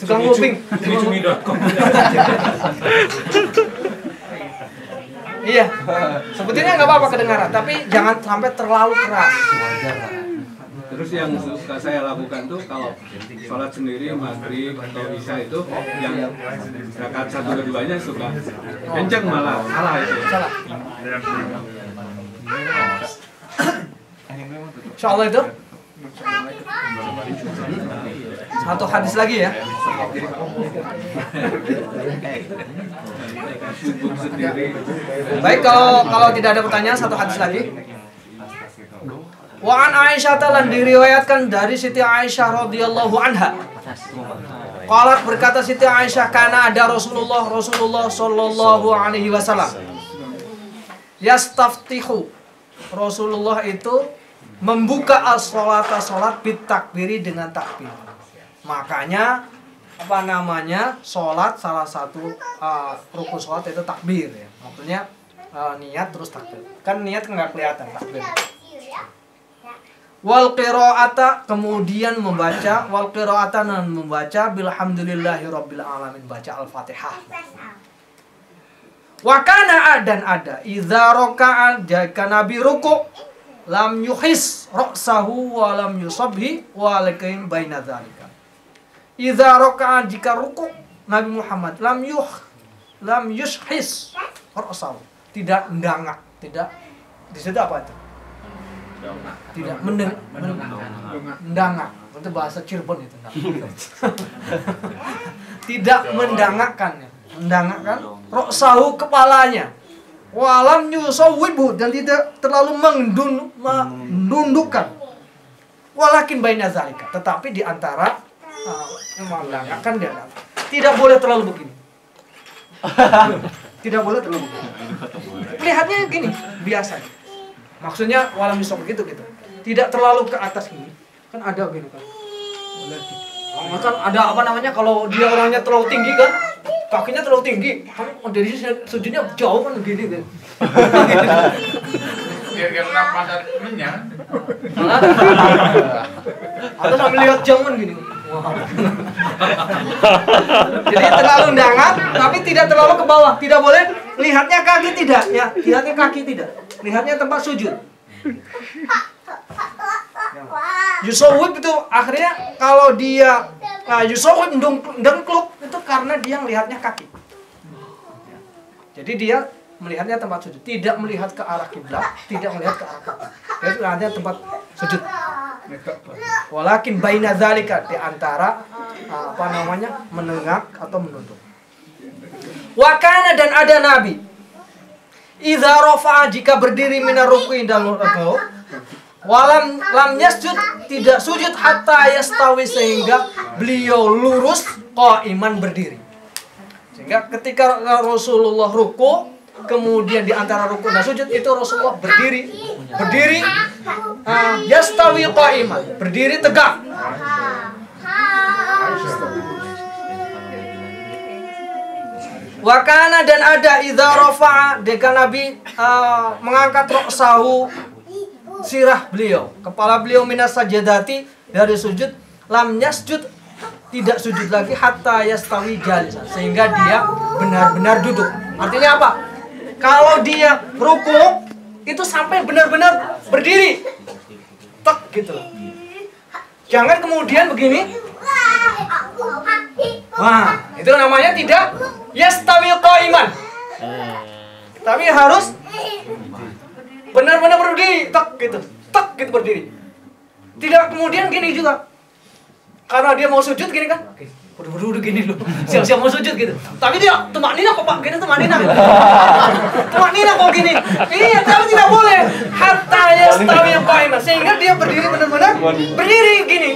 Tukang nguping. Iya, sebetulnya nggak apa-apa kedengaran, tapi jangan sampai terlalu keras. Terus yang suka saya lakukan tuh kalau sholat sendiri maghrib atau isya itu yang rakaat 1 keduanya suka kenceng malah salah itu. Salah. Insya Allah itu satu hadis lagi ya. Baik, kalau tidak ada pertanyaan, satu hadis lagi. Wa an Aisyah telah diriwayatkan dari Siti Aisyah radhiyallahu anha. Qalat, berkata Siti Aisyah, kana ada Rasulullah sallallahu alaihi wasallam yastaftihu. Rasulullah itu membuka as-sholata, salat bitakbiri, dengan takbir. Makanya salat salah satu rukun salat itu takbir ya. Maksudnya niat terus takbir. Kan niat nggak kelihatan takbir. Wal qiraata, kemudian membaca, wal qiraata, dan membaca bilhamdulillahirabbil alamin, baca Al-Fatihah. Wa kana, dan ada, idza raka'a, jika Nabi ruku, lam yuhis ra'sahu wa lam yusabhi wa lakin baina dzalika. Idza raka'a, jika ruku Nabi Muhammad, lam yushis ra'sahu, tidak mendangak, tidak di situ apa itu? Tidak mendangak. Itu bahasa Cirebon itu. Tidak mendangakkan, mendangakkan ra'sahu, kepalanya. Walam yusawwibu, dan tidak terlalu menundukkan. Walakin baina zalika, tetapi di antara mendangakkan dia tidak boleh terlalu begini. Tidak boleh terlalu begini. Lihatnya gini, biasa. Maksudnya walam yusawwib gitu. Tidak terlalu ke atas gini. Kan ada gini kan. Kan ada kalau dia orangnya terlalu tinggi kan, kakinya terlalu tinggi, kan dari sujudnya jauh kan begini kan. Biar kena pasar minyak. Atau sambil lihat jam kan gini. Jadi terlalu mendangak, tapi tidak terlalu ke bawah. Tidak boleh lihatnya kaki, tidak ya. Lihatnya kaki tidak. Lihatnya tempat sujud. Yusawwib itu akhirnya kalau dia yusawwib dengkluk itu karena dia melihatnya kaki. Jadi dia melihatnya tempat sujud, tidak melihat ke arah kiblat, tidak melihat ke arah kaki. Dia melihatnya tempat sujud. Walakin baina dzalika, di antara menengak atau menunduk. Wa kana, dan ada Nabi, idza rafa'a, jika berdiri minar ruku'i, dan ruku', walam yasjud, tidak sujud, hatta yastawi, sehingga beliau lurus, qaiman, berdiri. Sehingga ketika Rasulullah ruku', kemudian di antara ruku' dan sujud itu Rasulullah berdiri, yastawi qaiman, berdiri tegak. Wa kana, dan ada, idza rafa'a, jika Nabi mengangkat ra'sahu, sirah beliau, kepala beliau, minas sajadati, dari sujud, lam yasjud, tidak sujud lagi, hatta yastawi jalisan, sehingga dia benar-benar duduk. Artinya apa? Kalau dia ruku itu sampai benar-benar berdiri, tek gitu loh. Jangan kemudian begini. Wah, itu namanya tidak yastawi qaiman. Tapi harus benar-benar berdiri, tek gitu berdiri. Tidak kemudian gini juga. Karena dia mau sujud gini kan. Berduduk gini dulu. Siap-siap mau sujud gitu. Tapi dia tumaknina kok Pak, gini tumaknina. Tumaknina kok gini. Iya, tapi tidak boleh. Hatta yastawi qaiman, sehingga dia berdiri benar-benar berdiri gini.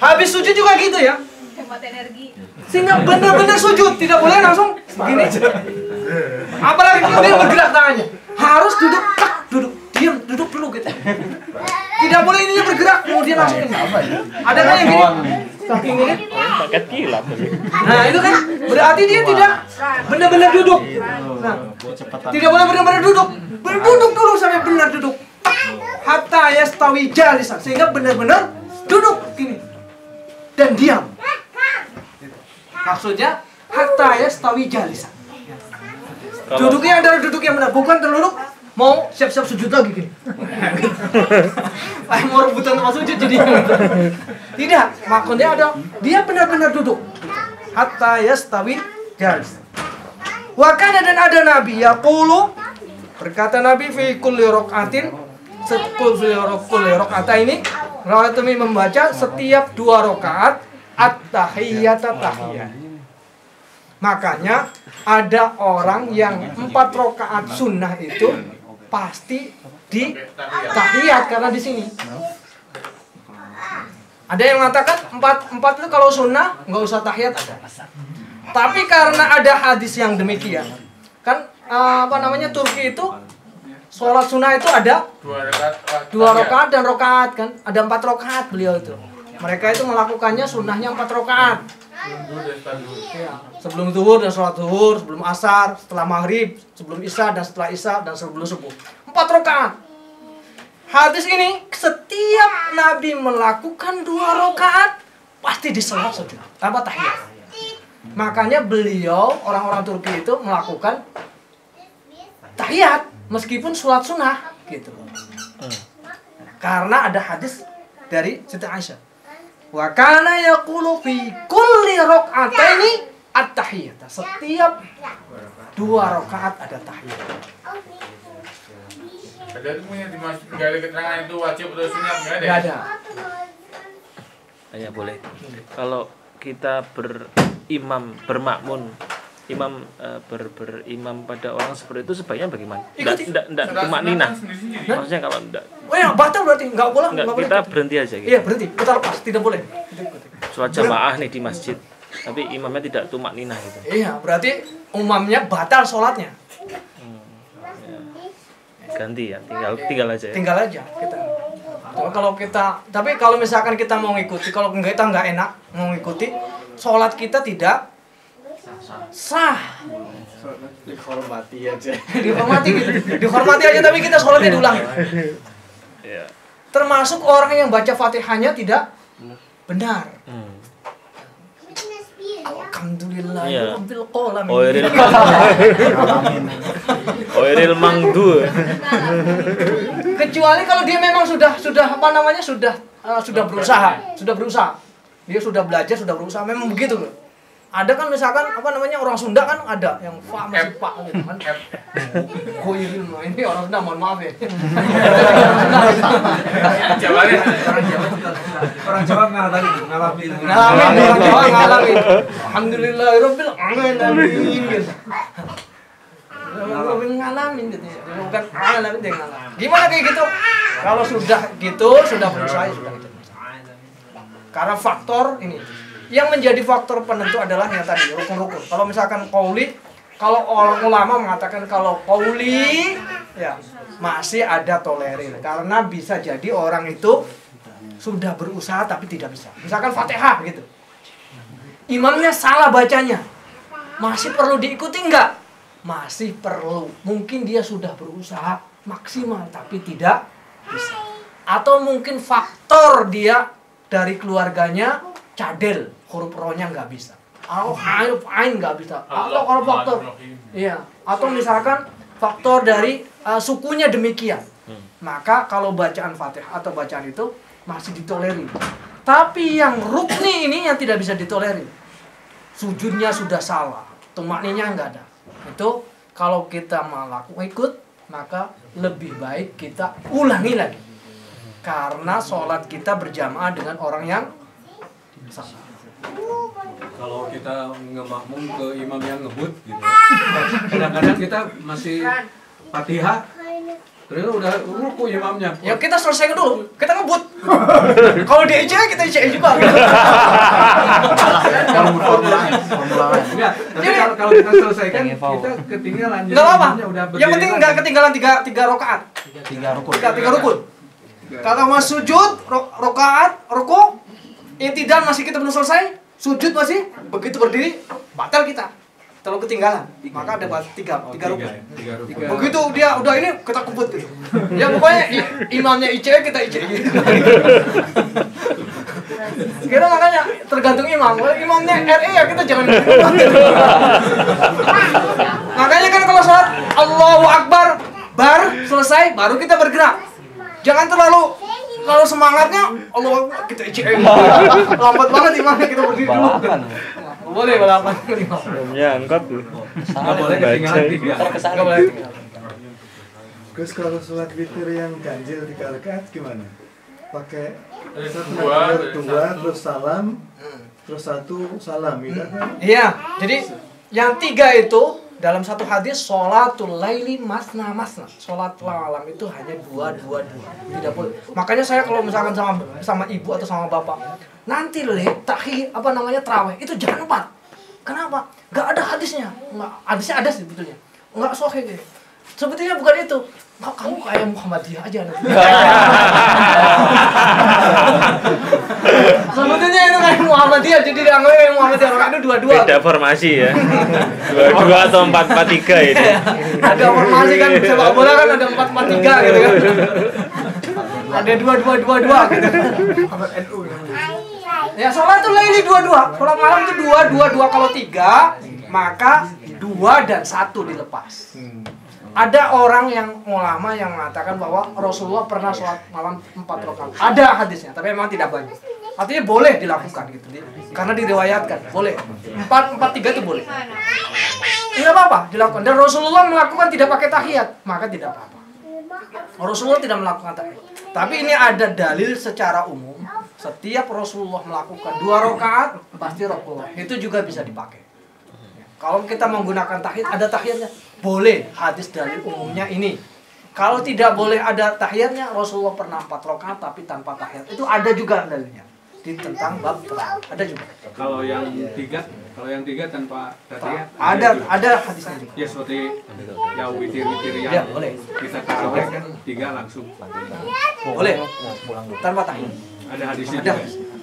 Habis sujud juga gitu ya. Hemat energi. Sehingga benar-benar sujud, tidak boleh langsung gini. Apalagi kemudian bergerak tangannya. Harus duduk, duduk, diam, duduk dulu gitu. Tidak boleh ininya bergerak kemudian langsung ini. Ada kan yang gini? Saking gini. Paket kilat. Nah, itu kan berarti dia tidak benar-benar duduk. Nah, tidak boleh benar-benar duduk. Berduduk dulu sampai benar duduk. Hatta yastawi jalisan, sehingga benar-benar duduk gini. Dan diam. Maksudnya hatta yastawi jalisan. Duduknya adalah duduk yang benar, bukan terduduk mau siap-siap sujud lagi gini. Mau rebutan sama sujud jadi. Tidak, maksudnya ada dia benar-benar duduk. Hatta yastawi jalisan. Wa kana dan ada nabi yaqulu, berkata Nabi fi kulli rakaatin, kulli rakaataini, rawatumi membaca setiap 2 rakaat at-tahiyyata tahiyat. Makanya ada orang yang 4 rakaat sunnah itu pasti di tahiyat karena di sini. Ada yang mengatakan 4 itu kalau sunnah nggak usah tahiyat ada. Tapi karena ada hadis yang demikian, kan Turki itu sholat sunnah itu ada 2 rakaat dan rakaat kan, ada 4 rakaat beliau itu. Mereka itu melakukannya sunnahnya 4 rakaat. Ya, sebelum zuhur dan sholat zuhur, sebelum asar, setelah maghrib, sebelum isya dan setelah isya dan sebelum subuh. 4 rakaat. Hadis ini setiap Nabi melakukan 2 rakaat pasti disalat sujud tanpa tahiyat. Makanya beliau orang-orang Turki itu melakukan tahiyat meskipun sholat sunnah gitu. Karena ada hadis dari Siti Aisyah. Wa kana yaqulu fi kulli rak'ataini at-tahiyyah. Setiap 2 rakaat ada tahiyat. Ada itu punya dimaksud nggak ada keterangan itu wajib atau sunat nggak ada? Nggak ada. Hanya boleh. Kalau kita bermakmun, berimam pada orang seperti itu sebaiknya bagaimana? Tidak tumak ninah. Maksudnya kalau tidak. Oh ya, batal berarti nggak boleh. Kita berhenti aja gitu. Iya, berhenti. Kita lepas, tidak boleh. Sholat jamaah nih di masjid, tapi imamnya tidak tumak ninah gitu. Iya, berarti umamnya batal sholatnya. Ganti ya, tinggal aja ya. Tinggal aja kita. Tapi kalau misalkan kita mau ngikuti, kalau kita nggak enak mau ngikuti, sholat kita tidak sah. Dihormati aja. Dihormati aja, tapi kita sholatnya diulang. Ya. Termasuk orang yang baca Fatihahnya tidak benar. Alhamdulillah rabbil alamin. Oiril mangdu. Kecuali kalau dia memang sudah berusaha. Dia sudah belajar, sudah berusaha, memang begitu loh. Ada kan misalkan orang Sunda kan ada yang fa masih pak gitu kan. Ini orang Sunda, mohon maaf ya. Orang Jawa ngalamin. Alhamdulillahirabbil alamin. Ngalamin gitu ya. Bukan alamin dia ngalamin. Gimana kayak gitu? Kalau sudah gitu, sudah berusaha sudah gitu. Karena faktor ini yang menjadi faktor penentu adalah yang tadi rukun-rukun. Kalau misalkan qauli, kalau orang ulama mengatakan kalau qauli ya masih ada tolerir karena bisa jadi orang itu sudah berusaha tapi tidak bisa. Misalkan Fatihah gitu. Imamnya salah bacanya. Masih perlu diikuti enggak? Masih perlu. Mungkin dia sudah berusaha maksimal tapi tidak bisa. Atau mungkin faktor dia dari keluarganya cadel, huruf rohnya nggak bisa. Atau huruf ain nggak bisa. Atau kalau faktor, iya. Atau misalkan faktor dari sukunya demikian. Maka kalau bacaan Fatihah atau bacaan itu masih ditolerir. Tapi yang rukni ini yang tidak bisa ditolerir. Sujudnya sudah salah, tumakninya nggak ada. Itu kalau kita melakukan ikut, maka lebih baik kita ulangi lagi. Karena sholat kita berjamaah dengan orang yang salah. Kalau kita ngemakmum ke imam yang ngebut gitu, kadang-kadang kita masih Fatihah, terus udah ruku imamnya. Ya kita selesaikan dulu, kita ngebut. Kalau dia IC, kita IC juga. Enggak, tapi kalau kita selesaikan, kita ketinggalan. Nggak apa-apa. Yang penting nggak ketinggalan tiga rakaat. Tiga rukun. Kalau mau sujud, rakaat, ruku, intidal masih kita belum selesai, sujud masih, begitu berdiri, batal kita. Kalau ketinggalan, maka ada tiga rukun. Begitu dia udah ini, kita kebut gitu. Ya pokoknya imamnya IC, kita IC gitu. Kira makanya tergantung imam. Kalau imamnya RE ya kita jangan. Makanya kan kalau sholat Allahu Akbar bar selesai baru kita bergerak. Jangan terlalu kalau semangatnya Allahu Akbar kita ICM. Lambat banget imamnya kita berdiri dulu. Boleh balapan imam. Ya, angkat tuh. Nggak boleh ketinggalan tiga. Enggak boleh tinggal. Terus kalau sholat witir yang ganjil 3 rakaat gimana? Pakai satu Dua, dua terus salam, terus satu salam gitu kan? Iya, jadi yang 3 itu dalam satu hadis sholatul laili masna. Sholat malam itu hanya 2. Tidak boleh. Makanya saya kalau misalkan sama ibu atau sama bapak, nanti tarawih itu jangan 4. Kenapa? Gak ada hadisnya. Hadisnya ada sebetulnya. Enggak sahih gitu. Sebetulnya bukan itu. Kamu kayak Muhammadiyah aja nanti. Sebetulnya itu kayak Muhammadiyah, jadi dianggap kayak Muhammadiyah. Orang itu 2. Beda formasi ya. 2 atau 4-4-3 ini. Ada formasi kan sepak bola kan ada 4-4-3 gitu kan. Ada 2-2-2-2 gitu. Ya sholatul laili 2. Sholat malam itu 2. Kalau 3 maka 2 dan 1 dilepas. Ada orang yang ulama yang mengatakan bahwa Rasulullah pernah sholat malam 4 rakaat. Ada hadisnya, tapi memang tidak banyak. Artinya boleh dilakukan gitu, karena diriwayatkan boleh. 4-4-3 itu boleh. Tidak apa-apa dilakukan. Dan Rasulullah melakukan tidak pakai tahiyat, maka tidak apa-apa. Rasulullah tidak melakukan tahiyat. Tapi ini ada dalil secara umum. Setiap Rasulullah melakukan 2 rakaat pasti Rasulullah. Itu juga bisa dipakai. Kalau kita menggunakan tahiyat, ada tahiyatnya, boleh. Hadis dalil umumnya ini. Kalau tidak boleh ada tahiyatnya, Rasulullah pernah 4 rakaat tapi tanpa tahiyat. Itu ada juga dalilnya di tentang bab terawih. Ada juga. Kalau yang 3 tanpa tahiyat Ada hadisnya juga. ya seperti ya witir-witir yang Ya, boleh. kita tarawih kan 3 langsung. Boleh. Tanpa tahiyat. Ada hadisnya Ada. juga.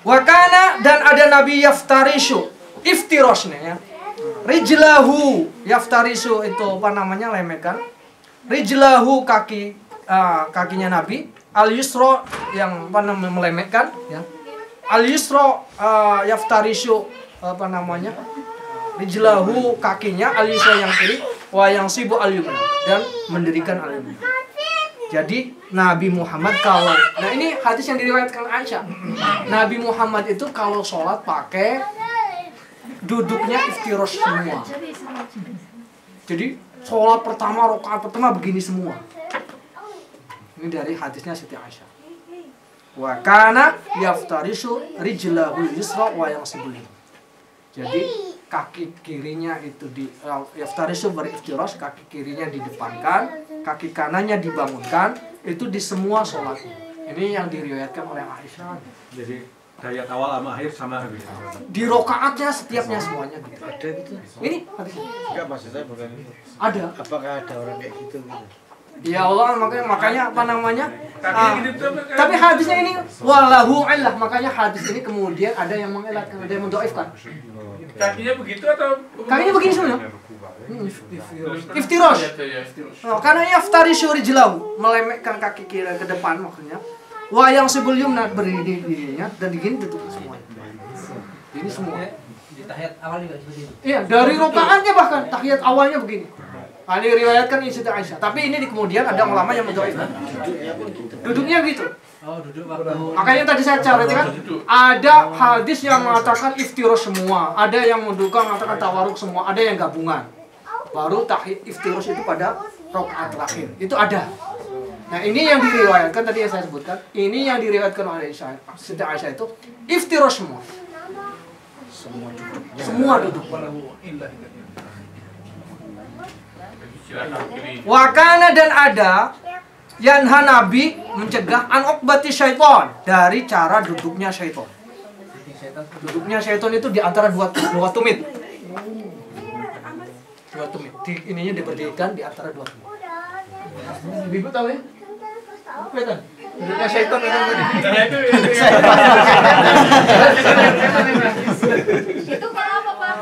Wakana dan ada Nabi yaftarishu, iftirosnya ya. Rijlahu yaftarisu itu apa namanya, lemekan. Rijlahu kakinya Nabi. Al yusro yang apa namanya, melemekkan ya. Al yusro yaftarishu apa namanya, rijlahu kakinya, al yusro yang kiri, wa yang sibu al yumna, dan mendirikan al yumna. Jadi Nabi Muhammad kalau, nah ini hadis yang diriwayatkan Aisyah. Nabi Muhammad itu kalau sholat pakai duduknya iftirosh semua. Jadi sholat pertama, rakaat pertama begini semua. Ini dari hadisnya Siti Aisyah. Wa kana yaftarishu rijlahu yusra wa yansibul. Jadi kaki kirinya itu di yaftarisu beriftiros, kaki kirinya didepankan, kaki kanannya dibangunkan, itu di semua sholat. Ini yang diriwayatkan oleh Aisyah. Jadi tahiyat awal sama akhir sama habis. Di rokaatnya setiapnya semuanya gitu. Ada gitu? Ini hadisnya. Enggak, maksud saya bukan itu. Ada. Apakah ada orang kayak gitu? Ya Allah, makanya apa namanya? Tapi hadisnya ini wallahu a'lam, makanya hadis ini kemudian ada yang mengelatkan, ada yang mendoifkan. Kakinya begitu atau? Kakinya begini semua. Iftirosh. Karena yaftarishu rijlahu, melemekkan kaki kiri ke depan maksudnya. Wa yang sebelumnya berdiri dirinya dan begini tutup semuanya. Ini semua. Di tahiyat awal juga seperti itu. Iya, dari rokaatnya bahkan tahiyat awalnya begini. Ini riwayatkan Siti Aisyah. Tapi ini kemudian ada ulama yang mendoifkan. Duduknya gitu. Oh, duduk waktu. Makanya tadi saya ceritakan ada hadis yang mengatakan iftirosh semua, ada yang mengatakan tawaruk semua, ada yang gabungan. Baru tahiyat iftirosh itu pada rakaat terakhir. Itu ada. Nah, ini yang diriwayatkan tadi yang saya sebutkan. Ini yang diriwayatkan oleh Siti Aisyah itu iftirosh semua. Semua duduk. Wakana dan ada yanha Nabi mencegah an uqbati syaiton, dari cara duduknya syaiton. Duduknya syaiton itu di antara dua tumit. Dua tumit. Ininya diberdirikan di antara dua tumit. Ibu tahu ya? Kelihatan? Duduknya syaiton itu tadi. Itu kalau apa Pak?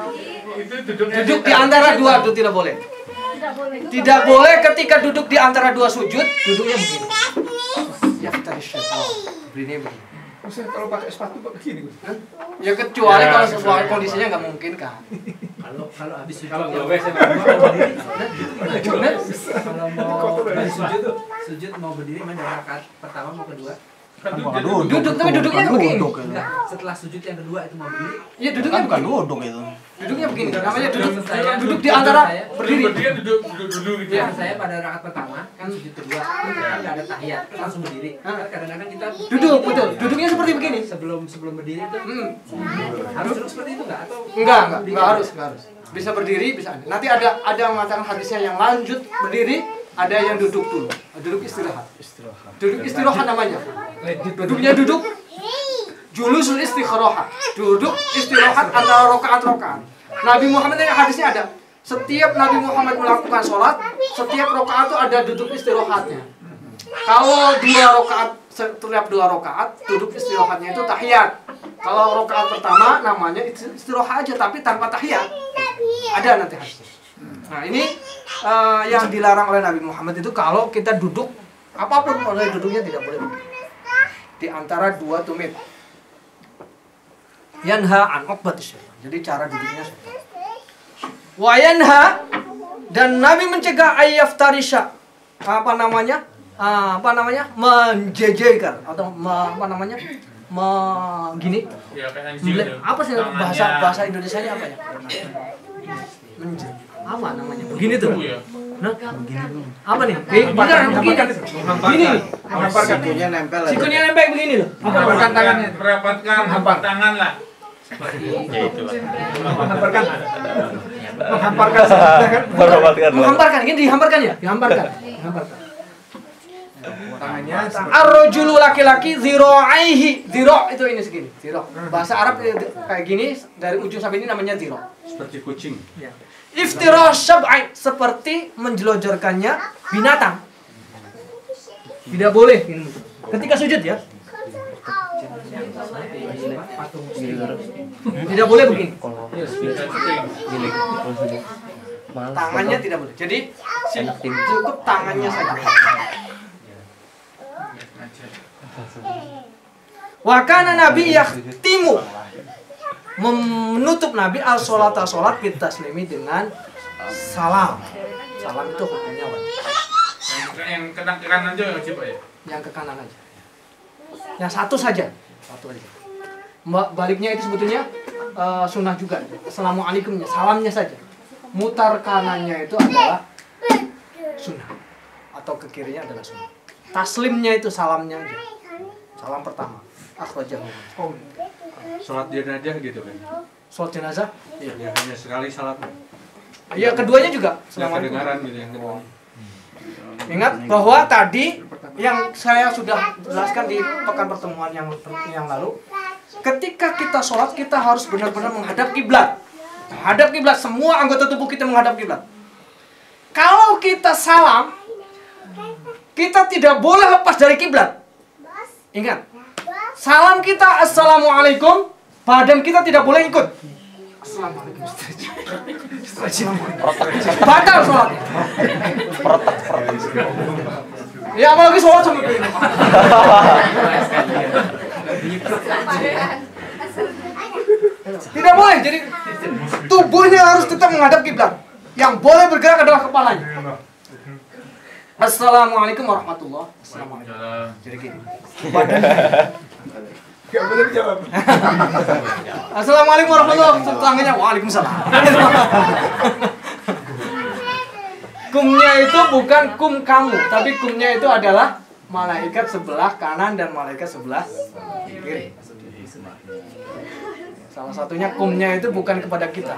Duduk di antara dua itu tidak boleh. Tidak boleh ketika duduk di antara dua sujud, duduknya begini. berdirinya begini. Maksudnya kalau pakai sepatu pakai gini, Gus? Ya kecuali Ya, kalau gitu. sesuai kondisinya nggak mungkin kan. Kalau habis sujud Kalau yang- gowes ya, mau berdiri, Bener? kalau mau habis sujud mau berdiri main dari rakaat pertama mau kedua. kan tuh Bukan jadi duduk. Duduk tapi duduknya begini. Enggak, setelah sujud yang kedua itu mau berdiri. Iya duduknya Bukan begini. duduk itu. Duduknya begini. Namanya duduk. Saya Duduk di antara berdiri berdiri. kan duduk dulu gitu. Ya, saya pada rakaat pertama kan sujud kedua kan nggak ada tahiyat, terus langsung berdiri. Kan kadang-kadang kita Duduk betul. Duduknya seperti begini. sebelum berdiri itu harus terus seperti itu nggak atau Enggak harus. Bisa berdiri, bisa. Nanti ada yang mengatakan hadisnya yang lanjut berdiri, ada yang duduk dulu. Duduk istirahat. Duduk istirahat namanya. Duduknya duduk julusul istikharah. Duduk istirahat antara rakaat-rakaat. Nabi Muhammad yang hadisnya ada. Setiap Nabi Muhammad melakukan sholat, setiap rakaat itu ada duduk istirahatnya. Kalau 2 rakaat, setiap 2 rakaat, duduk istirahatnya itu tahiyat. Kalau rakaat pertama namanya istirahat aja tapi tanpa tahiyat. Ada nanti hadisnya. Nah ini yang dilarang oleh Nabi Muhammad itu kalau kita duduk apapun oleh duduknya tidak boleh begini. Di antara 2 tumit. Yanha an uqbatis syaitan. Jadi cara duduknya syaitan. Wa yanha dan Nabi mencegah ayyaftarisha menjejekan atau gini. Ya kayak anjing gitu. Apa sih bahasa Indonesianya apa ya? Apa namanya? Begini tuh. Ya. Nah, apa nih? Begini. Menghamparkan. Sikunya nempel aja. Sikunya nempel begini loh. Menghamparkan tangannya, merapatkan tangan lah. Ya itu lah. Menghamparkan. Menghamparkan, ini dihamparkan ya? Dihamparkan. Tangannya Ar-rajulu laki-laki zira'aihi. Zira' itu ini segini. Zira'. Bahasa Arab kayak gini dari ujung sampai ini namanya zira'. seperti kucing. Ya. Iftirash syab'ai seperti menjelojorkannya binatang. Tidak boleh ini. Ketika sujud ya. Tidak boleh begini. Tangannya tidak boleh. Jadi cukup tangannya saja. Wa kana nabi yahtimu menutup Nabi al-sholata sholat bitaslimi dengan salam. Salam itu hukumnya wajib. Yang kena ke kanan aja wajib ya. Yang ke kanan aja. Yang satu saja. Satu aja. Baliknya itu sebetulnya sunnah juga. Assalamualaikumnya, salamnya saja. Mutar kanannya itu adalah sunnah. Atau ke kirinya adalah sunnah. Taslimnya itu salamnya aja. Salam pertama. Akhrajahu. Sholat jenazah gitu kan. Sholat jenazah? Iya, ya, hanya sekali salat. Iya, keduanya juga. Ya Assalamualaikum. kedengaran gitu yang kedua. Ingat bahwa tadi yang saya sudah jelaskan di pekan pertemuan yang lalu, ketika kita sholat kita harus benar-benar menghadap kiblat. Menghadap kiblat, semua anggota tubuh kita menghadap kiblat. Kalau kita salam, kita tidak boleh lepas dari kiblat. Ingat, salam kita assalamualaikum, badan kita tidak boleh ikut. Assalamualaikum. Batal sholatnya. Ya apalagi sholat sama begini. Tidak boleh, jadi tubuhnya harus tetap menghadap kiblat. Yang boleh bergerak adalah kepalanya. Assalamualaikum warahmatullahi wabarakatuh. Jadi gini. Gak boleh dijawab. Assalamualaikum warahmatullahi wabarakatuh. Tangannya waalaikumsalam. Kumnya itu bukan kum kamu, tapi kumnya itu adalah malaikat sebelah kanan dan malaikat sebelah kiri. Salah satunya kumnya itu bukan kepada kita.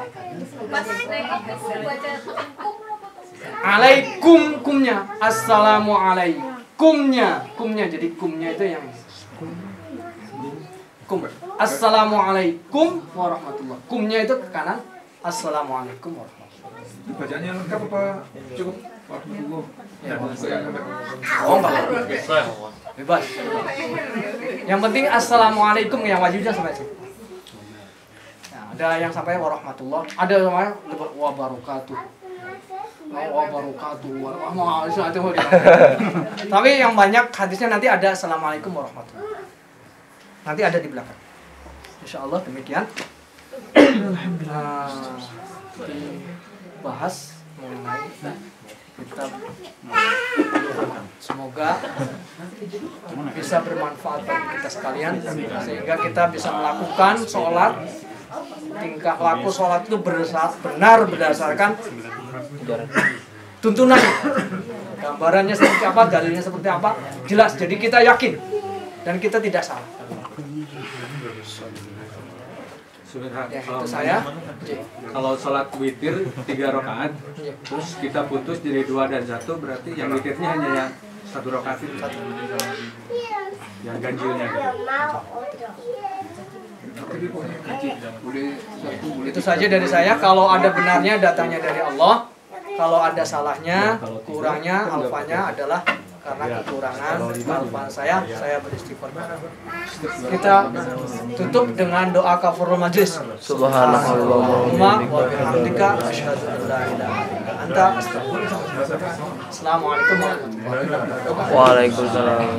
Alaikum kumnya, assalamualaikumnya, jadi kumnya itu yang kum. Assalamualaikum warahmatullah. Kumnya itu ke kanan. Assalamualaikum warahmatullah. Bacanya lengkap apa cukup? Warahmatullah. Ya, Oh enggak, bebas. Yang penting assalamualaikum yang wajibnya sampai situ. Nah, ada yang sampai warahmatullah, ada yang sampai wabarakatuh. Tapi yang banyak hadisnya nanti ada assalamualaikum warahmatullah. Nanti ada di belakang. Insya Allah demikian. Dibahas mengenai kitab. Semoga bisa bermanfaat bagi kita sekalian, sehingga kita bisa melakukan sholat, tingkah laku sholat itu benar berdasarkan tuntunan. Gambarannya seperti apa, dalilnya seperti apa, jelas. Jadi kita yakin dan kita tidak salah. Ya, itu saya. Kalau sholat witir 3 rakaat, terus kita putus jadi 2 dan 1, berarti yang witirnya hanya yang 1 rakaat itu. Yang ganjilnya. Itu saja dari saya. Kalau ada benarnya datangnya dari Allah. Kalau ada salahnya, kurangnya, alfanya adalah karena kekurangan alfa saya beristighfar. Kita tutup dengan doa kafaratul majlis. Subhanallah wa bihamdika asyhadu an la ilaha illa anta astaghfiruka wa atubu ilaik. Assalamualaikum warahmatullahi wabarakatuh. Waalaikumsalam.